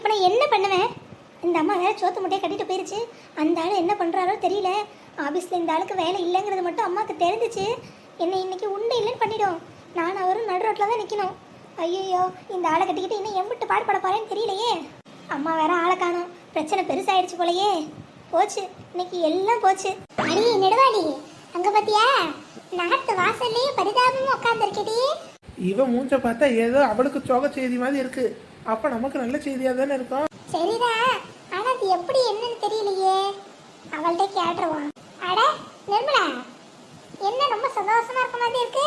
இப்போ நான் என்ன பண்ணுவேன்? இந்த அம்மா வேற சோத்து முட்டையை கட்டிட்டு போயிருச்சு. அந்த ஆள் என்ன பண்ணுறாரோ தெரியல. ஆஃபீஸில் இந்த ஆளுக்கு வேலை இல்லைங்கிறது மட்டும் அம்மாவுக்கு தெரிஞ்சிச்சு. என்னை இன்னைக்கு உண்டு இல்லைன்னு பண்ணிடும். நான் அவரும் நடு ரோட்டில் தான் நிற்கணும். ஐயோ, இந்த ஆளை கட்டிக்கிட்டு இன்னும் எம்பிட்டு பாடுபட போறேன்னு தெரியலையே. அம்மா வேற ஆளை காணும். பிரச்சனை பெருசாயிடுச்சு போலயே. போச்சு, இன்னைக்கு எல்லாம் போச்சு. அடி நெடுவாடி, அங்க பாத்தியா? நாட்டு வாசல்லையே பரிதாபமும் உட்காந்துருக்கடி. இவன் மூஞ்ச பார்த்தா ஏதோ அவளுக்கு சோக செய்தி மாதிரி இருக்கு. அப்ப நமக்கு நல்ல செய்தியா தானே இருக்கும். சரிதான், ஆனா அது எப்படி என்னன்னு தெரியலையே. அவள்கிட்ட கேட்டுருவான். அட நிர்மலா, என்ன ரொம்ப சந்தோஷமா இருக்க மாதிரி இருக்கு?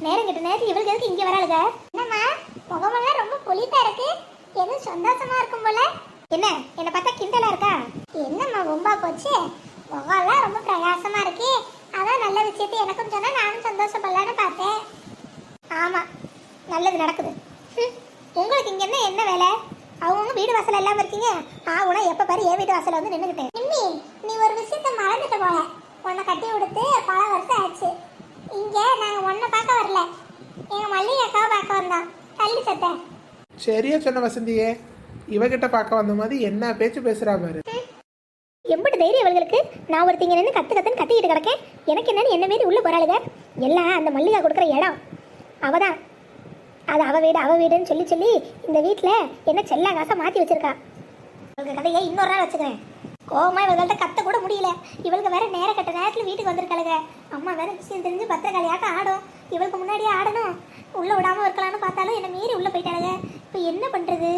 நேரம் கிட்ட நேரம் இவளுக்கு எதுக்கு இங்க வராளுங்க? என்னம்மா முகமெல்லாம் ரொம்ப பொலிப்பா இருக்கு. எதுவும் சந்தோஷமா இருக்கும் போல. என்ன பார்த்தா கிண்டலா இருக்கா? என்னம்மா ரொம்ப போச்சு? முகம்லாம் ரொம்ப பிரகாசமா இருக்கு. அதான் நல்ல விஷயத்தை எனக்கும் சொன்னா நானும் சந்தோஷப்படலான்னு பார்த்தேன். ஆமா, நல்லது நடக்குது. உங்களுக்கு இங்க என்ன வேலை? அவங்க வீடு வாசல் எல்லாம் இருக்கீங்க. ஆகுனா எப்ப பாரு என் வீட்டு வாசல வந்து நின்னுக்கிட்டேன். நிம்மி, நீ ஒரு விஷயத்த மறந்துட்டு போல. உன்னை கட்டி கொடுத்து பல வருஷம் ஆச்சு. இங்க நாங்க உன்னை பார்க்க வரல, எங்க மல்லிகை அக்காவை பார்க்க வந்தோம். தள்ளி சத்த. சரியா சொன்ன வசந்தியே. இவகிட்ட பார்க்க வந்த மாதிரி என்ன பேச்சு பேசுறா பாரு. எம்பிட்டு தைரியம் இவங்களுக்கு? நான் ஒருத்தங்க நின்று கத்துன்னு கத்திக்கிட்டு கிடக்கேன். எனக்கு என்னன்னு என்ன மாரி உள்ள போறாளுங்க. எல்லாம் அந்த மல்லிகா கொடுக்குற இடம். அவதான் அது அவ வீடுன்னு சொல்லி இந்த வீட்டில் என்ன செல்லா காசை மாற்றி வச்சிருக்கா. இவளுக்கு கதையை இன்னொரு நாள் வச்சுக்கிறேன். கோவமா இவங்கள்ட்ட கத்த கூட முடியல. இவளுக்கு வேற நேர கட்ட நேரத்தில் வீட்டுக்கு வந்திருக்காளுங்க. அம்மா வேற விஷயம் தெரிஞ்சு பத்திரக்காளியாக்க ஆடும். இவளுக்கு முன்னாடியே ஆடணும். உள்ள விடாம இருக்கலாம்னு பார்த்தாலும் என்ன மீறி உள்ள போயிட்டாளுங்க. இப்போ என்ன பண்றது?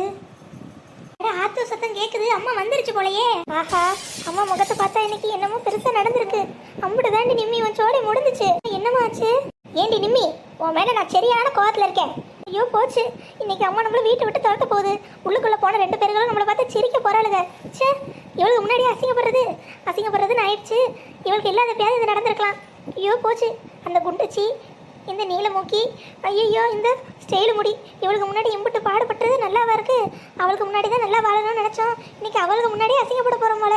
ஆத்து சத்தம் கேக்குது. அம்மா வந்துருச்சு போலயே. ஆஹா, அம்மா முகத்தை பார்த்தா இன்னைக்கு என்னமோ பெருசா நடந்திருக்கு. அம்புட்டு தாண்டி நிம்மி உன் சோலை முடிஞ்சிச்சு. என்னமா ஆச்சு? ஏண்டி நிம்மி, உன் மேல நான் சரியான கோவத்துல இருக்கேன். ஐயோ போச்சு, இன்னைக்கு அம்மா நம்மள வீட்டை விட்டு துரத்த போகுது. உள்ளுக்குள்ள போன 2 பேர்களும் நம்மளை பார்த்து சிரிக்க போறாளுங்க. சே, இவளுக்கு முன்னாடியே அசிங்கப்படுறதுன்னு ஆயிடுச்சு. இவளுக்கு இல்லாத பேர் இது நடந்திருக்கலாம். ஐயோ போச்சு, அந்த குண்டுச்சி, இந்த நீலமூக்கி, ஐயோ இந்த ஸ்டைல் முடி, இவளுக்கு முன்னாடி இம்புட்டு பாடுபட்டது நல்லாவா இருக்கு? அவளுக்கு முன்னாடி தான் நல்லா வாழணும்னு நினைச்சோம். இன்னைக்கு அவளுக்கு முன்னாடி அசிங்கப்பட போறோம் போல.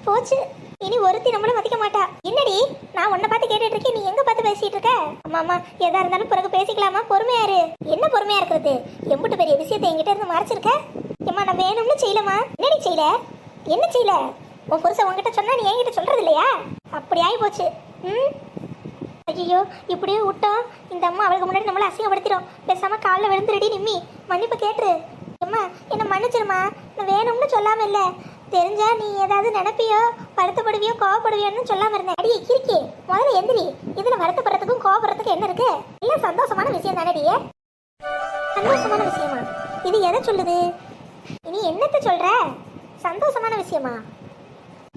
போச்சு, இனி ஒருத்தி நம்மளும் மதிக்க மாட்டா. என்னடி, நான் உன்னை பார்த்து கேட்டுட்டு இருக்கேன், நீ எங்க பார்த்து பேசிட்டு இருக்க? அம்மா எதா இருந்தாலும் பிறகு பேசிக்கலாமா? பொறுமையாரு. என்ன பொறுமையா இருக்கிறது? எம்பிட்டு பெரிய விஷயத்தை என்கிட்ட இருந்து மறைச்சிருக்க. ஏம்மா, நான் வேணும்னு செய்யலமா. என்னடி செய்யல? என்ன செய்யல? உன் புருஷன் உன்கிட்ட சொன்னா நீ என்கிட்ட சொல்றது இல்லையா? அப்படி ஆகி போச்சு. ஐயோ, இப்படியே விட்டோம் இந்த அம்மா அவளுக்கு முன்னாடி நம்மளை அசிங்கப்படுத்திடும். பேசாம காலில் விழுந்துருடி நிம்மி, மன்னிப்பு கேட்டுரு. அம்மா என்ன மன்னிச்சிருமா, நான் வேணும்னு சொல்லாம இல்லை. தெரிஞ்சா நீ ஏதாவது நினைப்பியோ, வருத்தப்படுவியோ, கோவப்படுவியோன்னு சொல்லாம இருந்தேன். அடியே கிறுக்கி, முதல்ல எந்திரி. இதுல வருத்தப்படுறதுக்கும் கோவப்படுறதுக்கும் என்ன இருக்கு? எல்லாம் சந்தோஷமான விஷயம் தானடியே. சந்தோஷமான விஷயமா? இது எதை சொல்லுது? இனி என்னத்த சொல்ற? சந்தோஷமான விஷயமா?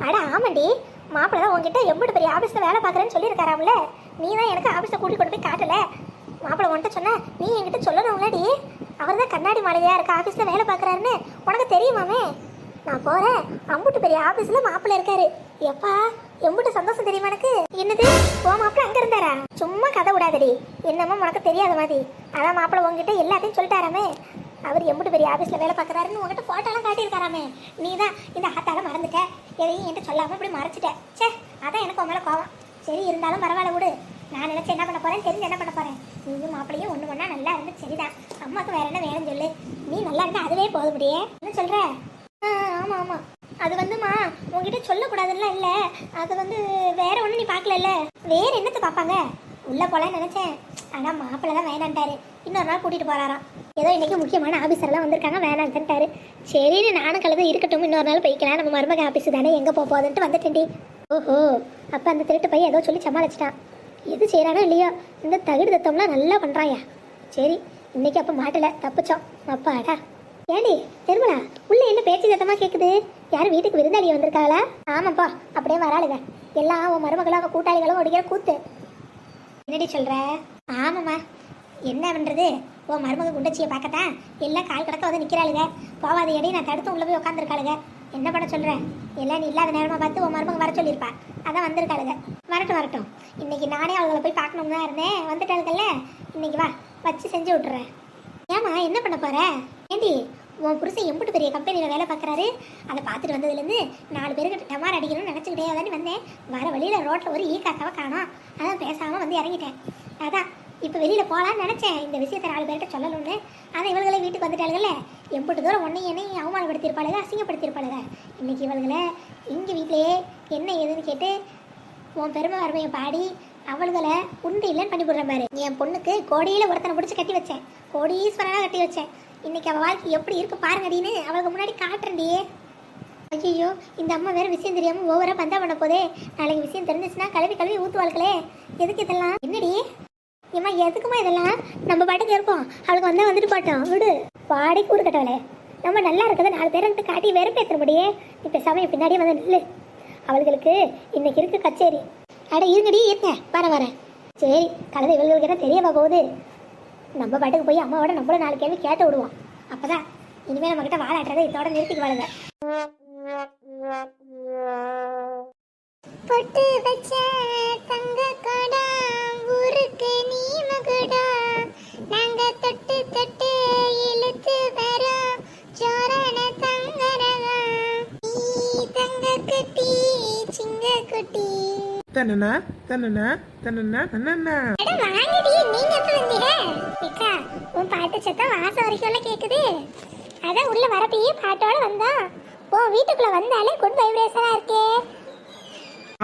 அட ஆமாண்டி, மாப்பிள்ளை தான் உங்ககிட்ட எம்பிட்டு பெரிய ஆஃபீஸில் வேலை பார்க்குறேன்னு சொல்லியிருக்காராம்ல. நீ தான் எனக்கு ஆஃபீஸை கூட்டிகிட்டு கொண்டு போய் காட்டலை. மாப்பிள்ளை உன்கிட்ட சொன்ன நீ என்கிட்ட சொல்லணும்லடி. அவர் தான் கண்ணாடி மாளிகையாக இருக்க ஆஃபீஸில் வேலை பார்க்குறாருன்னு உனக்கு தெரியுமாமே. நான் போகிறேன், அம்புட்டு பெரிய ஆஃபீஸில் மாப்பிள்ளை இருக்காரு. எப்பா, எம்பிட்டு சந்தோஷம் தெரியுமா எனக்கு? என்னது, ஓ மாப்பிள்ளை அங்கே இருந்தாரா? சும்மா கதை விடாதடி, என்னமோ உனக்கு தெரியாத மாதிரி. அதான் மாப்பிள்ளை உங்ககிட்ட எல்லாத்தையும் சொல்லிட்டாராமே. அவர் எம்பிட்டு பெரிய ஆஃபீஸில் வேலை பார்க்குறாருன்னு உங்ககிட்ட ஃபோட்டோலாம் காட்டியிருக்காராமே. நீ தான் இந்த ஆத்தால மறந்துட்ட, எதையும் என்கிட்ட சொல்லாமல் இப்படி மறைச்சிட்டேன். சே, அதான் எனக்கு உன் மேலே கோவம். சரி, இருந்தாலும் பரவாயில்ல விடு. நான் நினச்சி என்ன பண்ண போகிறேன், தெரிஞ்சு என்ன பண்ண போகிறேன். நீயும் மாப்பிள்ளையும் ஒன்று ஒன்றா நல்லா இருந்து சரிதான். அம்மாவுக்கு வேற என்ன வேணும்னு சொல்லு. நீ நல்லா இருந்தால் அதுவே போத முடியே. என்ன சொல்கிற? ஆமாம் ஆமாம், அது வந்துமா உங்ககிட்ட சொல்லக்கூடாதுல்ல. இல்லை, அது வேற ஒன்றும் நீ பார்க்கல. வேற என்னத்தை பார்ப்பாங்க? உள்ளே போகலான்னு நினச்சேன், ஆனால் மாப்பிள்ளை தான் வேணான்ட்டாரு. இன்னொரு நாள் கூட்டிகிட்டு போகிறாராம். ஏதோ இன்றைக்கி முக்கியமான ஆஃபீஸர்லாம் வந்திருக்காங்க, வேணான்ட்டாரு. சரின்னு நானும் கழுத இருக்கட்டும், இன்னொரு நாள் போய்க்கலாம், நம்ம மருமக ஆஃபீஸு தானே, எங்கே போகுதுன்ட்டு வந்துட்டேன்டி. ஓஹோ, அப்போ அந்த திருட்டு பையன் ஏதோ சொல்லி சமாளிச்சிட்டான். எது செய்கிறானோ இல்லையோ, இந்த தகுடு தத்தம்லாம் நல்லா பண்ணுறாயா. சரி, இன்னைக்கு அப்போ மாட்டலை, தப்பிச்சோம். அப்பாடா. ஏண்டி நிர்மலா, உள்ள என்ன பேச்சு சத்தமாக கேட்குது? யாரும் வீட்டுக்கு விருந்தாளி வந்திருக்காளா? ஆமாப்பா, அப்படியே வராளுங்க. எல்லாம் உன் மருமகளும் கூட்டாளிகளும் ஒடிக்கிற கூத்து. என்னடி சொல்கிற? ஆமாம்மா, என்ன பண்ணுறது? உன் மருமக குண்டச்சியை பார்க்கத்தான் எல்லாம் கால் கிடக்க வந்து நிற்கிறாளுங்க. போவாத எடி, நான் தடுத்து உள்ளே போய் உட்காந்துருக்காளுங்க. என்ன பண்ண சொல்கிறேன்? எல்லாம் நீ இல்லாத நேரமாக பார்த்து உன் மருமக வர சொல்லியிருப்பா, அதான் வந்திருக்காளுங்க. வரட்டும். இன்னைக்கு நானே அவங்கள போய் பார்க்கணும்னு தான் இருந்தேன், வந்துட்டாளுங்கல்ல. இன்னைக்கு வா, வச்சு செஞ்சு விட்டுறேன். ஏமா, என்ன பண்ண போற? ஏண்டி, உன் புருஷன் எம்பிட்டு பெரிய கம்பெனியில் வேலை பார்க்குறாரு. அதை பார்த்துட்டு வந்ததுலேருந்து 4 பேருக்கு டமார் அடிக்கணும்னு நினச்சிக்கிட்டே தானே வந்தேன். வர வழியில் ரோட்டில் ஒரு ஈ காக்காவை காணோம். அதான் பேசாமல் வந்து இறங்கிட்டேன். அதான் இப்போ வெளியில் போகலான்னு நினச்சேன் இந்த விஷயத்தை 4 பேர்கிட்ட சொல்லணும்னு. ஆனால் இவள்களே வீட்டுக்கு வந்துட்டாளுங்கல்ல, எம்பிட்டு தூரம் ஒன்றையும் என்னையும் அவமானப்படுத்தியிருப்பாளுங்க, அசிங்கப்படுத்தியிருப்பாளுங்க. இன்னைக்கு இவள்களை இங்கே வீட்டிலேயே என்ன ஏதுன்னு கேட்டு உன் பெருமை வறுமையை பாடி அவள்களை உண்டு இல்லைன்னு பண்ணி போடுறேன் பாரு. என் பொண்ணுக்கு கோடியில் ஒருத்தனை பிடிச்சி கட்டி வச்சேன், கோடீஸ்வரனாக கட்டி வச்சேன். இன்னைக்கு அவள் வாழ்க்கை எப்படி இருக்கு பாருங்கடின்னு அவளுக்கு முன்னாடி காட்டுறேன்டியே. ஐயோ, இந்த அம்மா வேற விஷயம் தெரியாமல் ஓவராக பந்தா பண்ண போதே. நாளைக்கு விஷயம் தெரிஞ்சிச்சுன்னா கழுவி ஊற்றுவாளுகளே. எதுக்கு இதெல்லாம்? என்னடி ஏம்மா, எதுக்குமா இதெல்லாம்? நம்ம பாட்டுக்கு இருப்போம், அவளுக்கு வந்தால் வந்துட்டு போட்டோம், விடு. பாடிக்கு ஊரு கட்டவளே, நம்ம நல்லா இருக்கிறத 4 பேர்கிட்ட காட்டி வெறுப்பேற்ற முடியே. இப்போ சமயம் பின்னாடியே வந்து நில்லு. அவளுகளுக்கு இன்னைக்கு இருக்கு கச்சேரி. அட இருங்கடி, இருங்க, வரேன். சரி, கலந்து இவர்களுக்கு என்ன தெரியவா போகுது? நம்ம பாட்டுக்கு போய் அம்மாவோட நம்மள 4 கேள்வி கேட்டு விடுவோம். அப்பதான் இனிமேல் நம்மகிட்ட வாழாட்டுறதை இதோட நிறுத்திக்குவாளுங்க. பொட்டு வச்ச தங்க கொடா ஊருக்கு நீ மகுடா, நாங்க தொட்டு தொட்டு இழுத்து வரோம் சோரண தங்கரகா, நீ தங்க குட்டி சிங்க குட்டி. தன்னனா தன்னனா தன்னனா தன்னனா. அட வாங்கடி, நீங்க எப்ப வந்தீங்க? ஏக்கா, உன் பாட்டு சத்தம் வாசம் வரைக்கும் கேக்குது. அதான் உள்ள வரப்பயே பாட்டோட வந்தோம். ஓ, வீட்டுக்குள்ள வந்தாலே குட் வைப்ரேஷனா இருக்கே.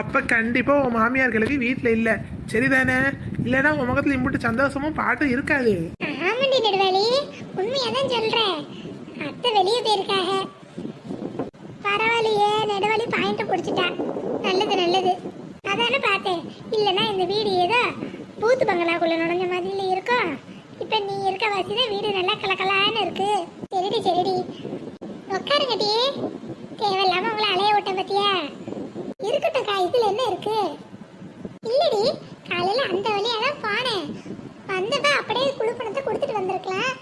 அப்ப கண்டிப்பா உன் மாமியார்களுக்கு வீட்டுல இல்ல, சரிதானே? இல்லைன்னா உன் முகத்துல இம்புட்டு சந்தோஷமும் பாட்டும் இருக்காது. ஆமாண்டி நெடுவாளி, உண்மையாதான் சொல்றேன். அத்தை வெளியே போயிருக்காக. பரவாயில்லையே, நெடுவாளி பாயிண்ட் பிடிச்சிட்டா. நல்லது. அதானே பார்த்தேன். இல்லைன்னா இந்த வீடு ஏதோ பூத்து பங்களாக்குள்ள நுழைஞ்ச மாதிரி இருக்கும். இப்ப நீ இருக்க வசதிதான் வீடு நல்லா கலக்கலான்னு இருக்கு. சரிடி உட்காருங்கடி. தேவையில்லாம உங்களை அலைய விட்ட பத்தியா? இருக்கட்டும்க்கா, இதுல என்ன இருக்கு? இல்லடி, காலையில அந்த வழியா தான் போனேன். வந்தப்ப அப்படியே குழுப்பணத்தை கொடுத்துட்டு வந்திருக்கலாம்.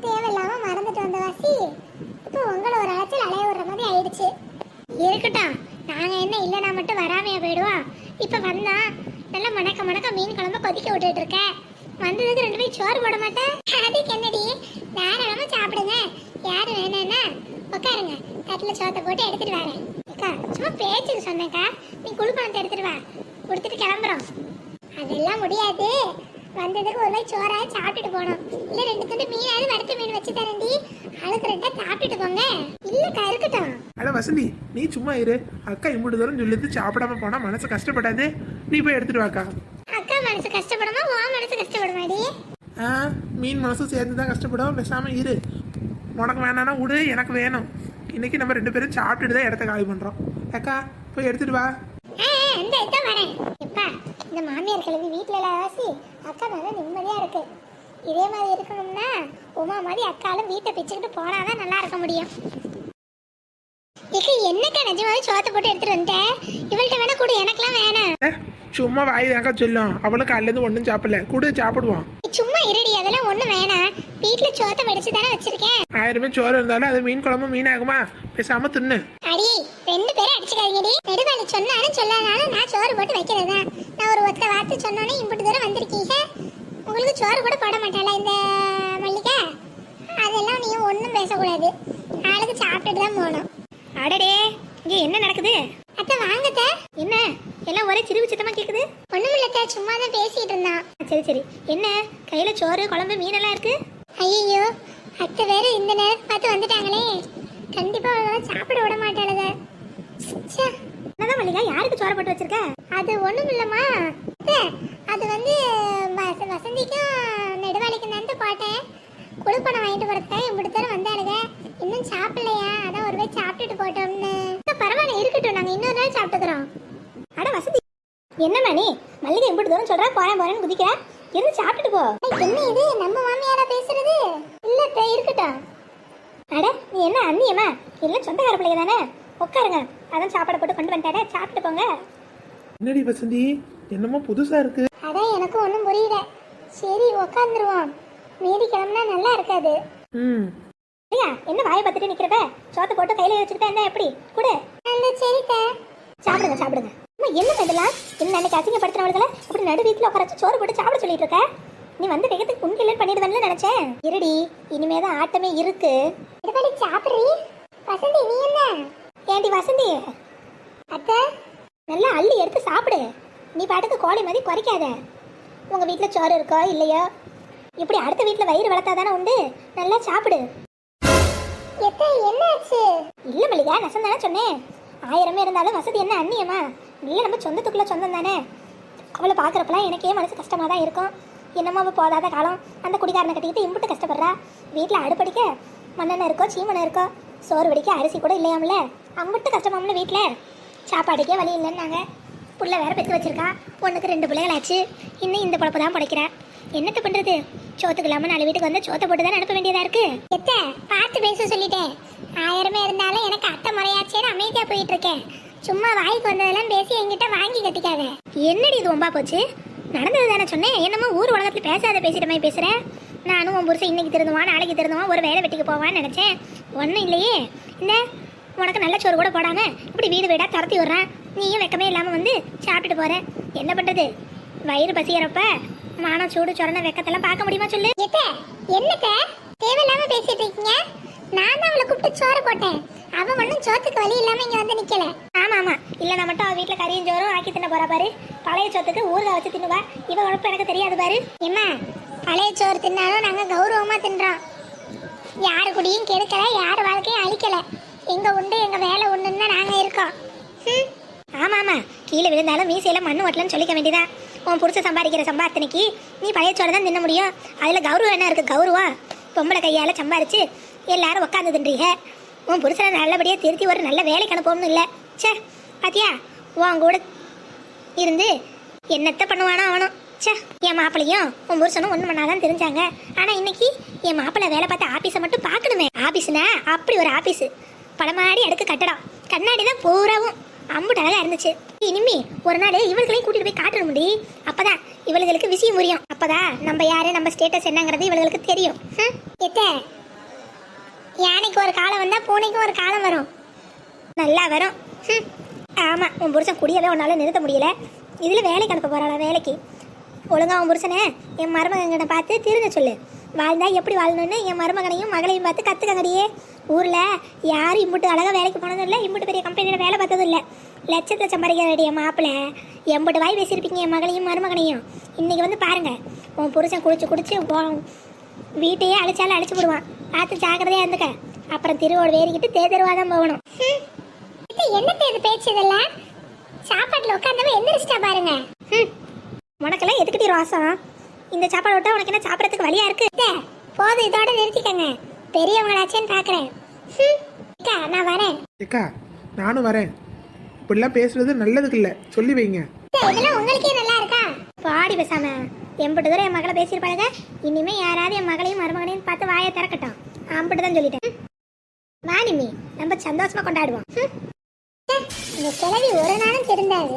தேவையில்லாம மறந்துட்டு வந்த வாசி இப்போ உங்களை ஒரு அலைச்சல் அலைய விடுற மாதிரி ஆயிடுச்சு. இருக்கட்டும், நாங்க என்ன இல்லைனா மட்டும் வராமையா போயிடுவோம். இப்ப வந்தா நல்லா மணக்க மீன் குழம்பு கொதிக்க விட்டுட்டு இருக்கேன். வந்ததுக்கு 2 பேரும் சோறு போட மாட்டேன். அதுக்கு என்னடி, தாராளமா சாப்பிடுங்க. யாரு வேணான்னா உட்காருங்க, தட்டுல சோத்தை போட்டு எடுத்துட்டு வரேன். அக்கா, சும்மா பேச்சுக்கு சொன்னேக்கா. நீ குழுப்பணத்தை எடுத்துட்டு வா, கொடுத்துட்டு கிளம்புறோம். அதெல்லாம் முடியாது. வந்ததுக்கு ஒரு வாய் சோறா சாப்பிட்டுட்டு போனோம். இல்ல 2 துண்டு மீனாவது வறுத்த மீன் வச்சு தரேன்டி. ஆளுக்கு 2 சாப்பிட்டுட்டு போங்க. இல்லக்கா, இருக்கட்டும். அட வசந்தி, நீ சும்மா இரு. அக்கா இம்புட்டு தூரம் சொல்லிட்டு சாப்பிடாம போனா மனசு கஷ்டப்படாது. நீ போய் எடுத்துட்டு வாக்கா. அக்கா மனசு கஷ்டப்படுமா, உன் மனசு கஷ்டப்படுமாடி? மீன் மனசும் சேர்ந்து தான் கஷ்டப்படும். பேசாம இரு. உனக்கு வேணானா விடு, எனக்கு வேணும். இன்னைக்கு நம்ம 2 பேரும் சாப்பிட்டுட்டு தான் இடத்த காலி பண்றோம். அக்கா போய் எடுத்துட்டு வா. இந்த இதான் வரேன். எப்பா, இந்த மாமியார் கிழவி வீட்டுல எல்லாம் வாசி அக்கா நல்லா நிம்மதியா இருக்கு. இதே மாதிரி இருக்கணும்னா உமா மாதிரி அக்காலும் வீட்டை பிச்சுக்கிட்டு போனாதான் நல்லா இருக்க முடியும். என்னக்கா நிஜமாவே சோத்தை போட்டு எடுத்துட்டு வந்துட்டேன். இவள்கிட்ட வேணா கூட, எனக்கெல்லாம் வேணாம். சும்மா வாய் தாக்கா சொல்லும். அவளுக்கு அல்லது ஒன்றும் சாப்பிடல, கூட சாப்பிடுவான். சும்மா இருடி, அதெல்லாம் ஒண்ணும் வேணாம். வீட்டுல சோத்தை வடிச்சு தானே வச்சிருக்கேன். 1000 சோறு இருந்தாலும் அது மீன் குழம்பு மீன் ஆகுமா? பேசாம தின்னு. அடி, 2 பேரும் அடிச்சுக்காதீங்கடி. நெடுவாளி சொன்னாலும் சொல்லாதாலும் நான் சோறு போட்டு வைக்கிறதா. நான் ஒரு ஒத்த வார்த்தை சொன்னோன்னே இம்புட்டு தூரம் வந்திருக்கீங்க. உங்களுக்கு சோறு கூட போட மாட்டாளா இந்த மல்லிகா? அதெல்லாம் நீங்க ஒன்றும் பேசக்கூடாது. ஆளுக்கு சாப்பிட்டுட்டு தான் போகணும். அடடே, இங்கே என்ன நடக்குது? அத்தை வாங்கத்த. என்ன எல்லாம் ஒரே சிரிப்பு சித்தமா கேக்குது? ஒண்ணுமில்லத்த, சும்மா தான் பேசிட்டு இருந்தான். சரி, என்ன கையில சோறு குழம்பு மீனெல்லாம் இருக்கு? ஐயோ, அத்தை வேற இந்த நேரத்தை பார்த்து வந்துட்டாங்களே. கண்டிப்பா அவங்களாம் சாப்பிட விட மாட்டாளுங்க. என்னதான் மல்லிகா, யாருக்கு சோறு போட்டு வச்சிருக்க? அது ஒண்ணுமில்லம்மா. அத்தை, அது வந்து வசந்திக்கும் நெடுவாளிக்கும் தான் போட்டேன். குழுப்பணம் வாங்கிட்டு போறதுக்காக இப்படி தூரம் வந்தாளுங்க. இன்னும் சாப்பிடலையா, அதான் ஒரு வாய் சாப்பிட்டுட்டு போட்டோம்னு. பரவாயில்ல, இருக்கட்டும், நாங்க இன்னொரு நாள் சாப்பிட்டுக்கிறோம். அட வசந்தி, என்னம்மா நீ மல்லிகை இப்படி தூரம் சொல்ற, போறேன்னு குதிக்க. இருந்து சாப்பிட்டுட்டு போ. என்ன இது, நம்ம மாமியாரா பேசுறது? இல்ல இருக்கட்டும். அட நீ என்ன அண்ணியம்மா, எல்லாம் சொந்தக்கார பிள்ளைங்க தானே. உட்காருங்க, அதான் சாப்பாடு போட்டு கொண்டு வந்துட்டாரே, சாப்பிட்டு போங்க. என்னடி வசந்தி, என்னமோ புதுசா இருக்கு. அதான் எனக்கு ஒன்றும் புரியல. சரி உட்காந்துருவோம். மீதி கிளம்புனா நல்லா இருக்காது. ஐயா, என்ன வாயை பார்த்துட்டு நிக்கிறப்ப சோத்தை போட்டு கையில வச்சுக்கிட்டா என்ன எப்படி? கூட அந்த சரித்த சாப்பிடுங்க. அம்மா, என்ன இதெல்லாம்? என்ன அன்னைக்கு அசிங்கப்படுத்தினவர்களை அப்படி நடு வீட்டுல உட்காரச்சு சோறு போட்டு சாப்பிட சொல்லிட்டு இருக்க? நீ வந்து வேகத்துக்கு புண்கில்லன்னு பண்ணிடுவேன்னு நினைச்சேன். இருடி, இனிமேதான் ஆட்டமே இருக்கு. எடுபடி சாப்பிடுறீ. வசந்தி நீ என்ன? ஏண்டி வசந்தி, அத்தை நல்லா அள்ளி எடுத்து சாப்பிடு. நீ பாட்டுக்கு கோழி மாதிரி குறைக்காத. உங்க வீட்டுல சோறு இருக்கோ இல்லையோ இப்படி அடுத்த வீட்டுல வயிறு வளர்த்தா தானே உண்டு. நல்லா சாப்பிடு. எத்த என்னாச்சு? இல்ல மல்லிகா, நெசம் தானே சொன்னேன். 1000 இருந்தாலும் வசதி என்ன அண்ணியமா? இல்ல நம்ம சொந்தத்துக்குள்ள சொந்தம் தானே. அவளை பாக்குறப்பெல்லாம் எனக்கே மனசு கஷ்டமா தான் இருக்கும். என்னமோ அவள் போதாத காலம் அந்த குடிகாரனை கட்டிக்கிட்டு இம்புட்டு கஷ்டப்படுறா. வீட்டில் அடுப்படிக்க மண்ணெண்ணெய் இருக்கோ சீமனை இருக்கோ, சோறு வடிக்க அரிசி கூட இல்லையாமல, அம்புட்டு கஷ்டமாமல. வீட்டில் சாப்பாடுக்கே வழி இல்லைன்னாங்க. புள்ள வேற பெற்று வச்சிருக்கா. 1க்கு 2 பிள்ளைகளாச்சு. இன்னும் இந்த பொழப்பு தான் படைக்கிறா. என்னத்த பண்றது? சோத்துக்கு இல்லாம 4 வீட்டுக்கு வந்து சோத்தை போட்டு தான் அனுப்ப வேண்டியதா இருக்கு. எத்த பார்த்து பேச சொல்லிட்டேன். 1000 இருந்தாலும் எனக்கு அத்தை முறையாச்சேன்னு அமைதியா போயிட்டு இருக்கேன். சும்மா வாய்க்கு வந்ததெல்லாம் பேசி என்கிட்ட வாங்கி கட்டிக்காத. என்னடி இது ஒம்பா போச்சு? நடந்தது தானே சொன்னேன். என்னமோ ஊர் உலகத்தில் பேசாத பேசிட்ட மாதிரி பேசுகிறேன். நானும் உன் புருஷன் இன்னைக்கு திருந்துவான் நாளைக்கு திருந்துவான் ஒரு வேலை வெட்டிக்கு போவான்னு நினச்சேன். ஒன்றும் இல்லையே. இந்த உனக்கு நல்ல சோறு கூட போடாமல் இப்படி வீடு வீடாக துரத்தி விட்றான். நீயும் வெக்கமே இல்லாமல் வந்து சாப்பிட்டுட்டு போகிற. என்ன பண்ணுறது? வயிறு பசிக்கிறப்ப மானம் சூடு சொரண வெக்கத்தெல்லாம் பார்க்க முடியுமா சொல்லு. எத்த என்னத்த தேவையில்லாம பேசிட்டு இருக்கீங்க? நான் தான் அவளை கூப்பிட்டு சோறு போட்டேன். அவ ஒன்றும் சோத்துக்கு வழி இல்லாம இங்க வந்து நிக்கல. ஆமாம் ஆமாம், இல்லைனா மட்டும் அவள் வீட்டில் கறியும் சோறும் ஆக்கி தின்ன போகிறா பாரு. பழைய சோத்துக்கு ஊறுகாய் வச்சு தின்னுவா. இவ உழப்பு எனக்கு தெரியாது பாரு. ஏம்மா, பழைய சோறு தின்னாலும் நாங்க கௌரவமா தின்றோம். யாரு குடியும் கெடுக்கல, யாரு வாழ்க்கையும் அழிக்கல. எங்க உண்டு எங்க வேலை உண்டுன்னு நாங்க இருக்கோம். ஆமாம் ஆமாம், கீழே விழுந்தாலும் மீசையில மண்ணு ஓட்டலன்னு சொல்லிக்க வேண்டியதான். உன் புருஷ சம்பாதிக்கிற சம்பாத்தனைக்கு நீ பழைய சோறு தான் தின்ன முடியும். அதில் கௌரவம் என்ன இருக்குது? கௌரவம் பொம்பளை கையால் சம்பாரிச்சு எல்லாரும் உட்காந்து தின்றீங்க. உன் புருஷனை நல்லபடியாக திருத்தி ஒரு நல்ல வேலைக்கு அனுப்பணும்னு இல்லை. சே பாத்தியா, உன் கூட இருந்து என்னத்தை பண்ணுவானோ அவனும். சே, என் மாப்பிளையும் உன் புருஷனும் ஒன்று பண்ணாதான் தெரிஞ்சாங்க. ஆனால் இன்னைக்கு என் மாப்பிள்ளை வேலை பார்த்த ஆஃபீஸை மட்டும் பார்க்கணுமே. ஆஃபீஸ்னா அப்படி ஒரு ஆஃபீஸு, பலமாடி அடுக்கு கட்டடம், கண்ணாடி தான் பூராவும் அம்புட்டு அழகா இருந்துச்சு. இனிமே ஒரு நாள் இவர்களையும் கூட்டிட்டு போய் காட்டணும் முடி. அப்பதான் இவளுகளுக்கு விஷயம் புரியும். அப்பதான் நம்ம யாரு நம்ம ஸ்டேட்டஸ் என்னங்கிறது இவளுகளுக்கு தெரியும். எத்த யானைக்கு ஒரு காலம் வந்தா பூனைக்கு ஒரு காலம் வரும். நல்லா வரும். ஆமா, உன் புருஷன் குடியவே உன்னால நிறுத்த முடியல. இதுல வேலைக்கு அனுப்ப போறாளா? வேலைக்கு ஒழுங்கா உன் புருஷனை என் மருமகனை பார்த்து திருந்த சொல்லு. வாழ்ந்தா எப்படி வாழணும்னு என் மருமகனையும் மகளையும் பார்த்து கத்துக்கங்கடியே. ஊர்ல யாரும் இம்புட்டு அழகா வேலைக்கு போனதும் இல்லை, இம்புட்டு பெரிய கம்பெனியில வேலை பார்த்ததும் இல்லை. லட்சத்துல சம்பாதிக்கிற மாப்பிள்ள எம்பட்டு வாய் பேசியிருப்பீங்க என் மகளையும் மருமகனையும். இன்னைக்கு வந்து பாருங்க, உன் புருஷன் குடிச்சு குடிச்சு வீட்டையே அழிச்சாலும் அழிச்சு விடுவான். பார்த்து ஜாக்கிரதையா இருந்துக்க. அப்புறம் திருவோடு வேறிக்கிட்டு தேர்தருவாதான் போகணும். என்னத்த இது பேச்சு? இதெல்லாம் சாப்பாட்டுல உட்காந்தவ எந்திரிச்சிட்டா பாருங்க. உனக்கெல்லாம் எதுக்கிட்டே ரோசம்? இந்த சாப்பாடு விட்டா உனக்கு என்ன சாப்பிடறதுக்கு வழியா இருக்கு? போதும், இதோட நிறுத்திக்கங்க. பெரியவங்களாச்சேன்னு பாக்குறேன். நான் வரேன். ஏக்கா நானும் வரேன். இப்படிலாம் பேசுறது நல்லதுக்கு இல்லை, சொல்லி வைங்க. இதெல்லாம் உங்களுக்கே நல்லா இருக்கா? பாடி பேசாம எம்பிட்டு தூரம் என் மகளை பேசியிருப்பாளுங்க. இனிமே யாராவது என் மகளையும் மருமகனையும் பார்த்து வாயை திறக்கட்டும். அம்பிட்டு தான் சொல்லிட்டேன். வா நிம்மி, நம்ம சந்தோஷமா கொண்டாடுவோம். இந்த கிழவி ஒரு நாளும் திருந்தாது.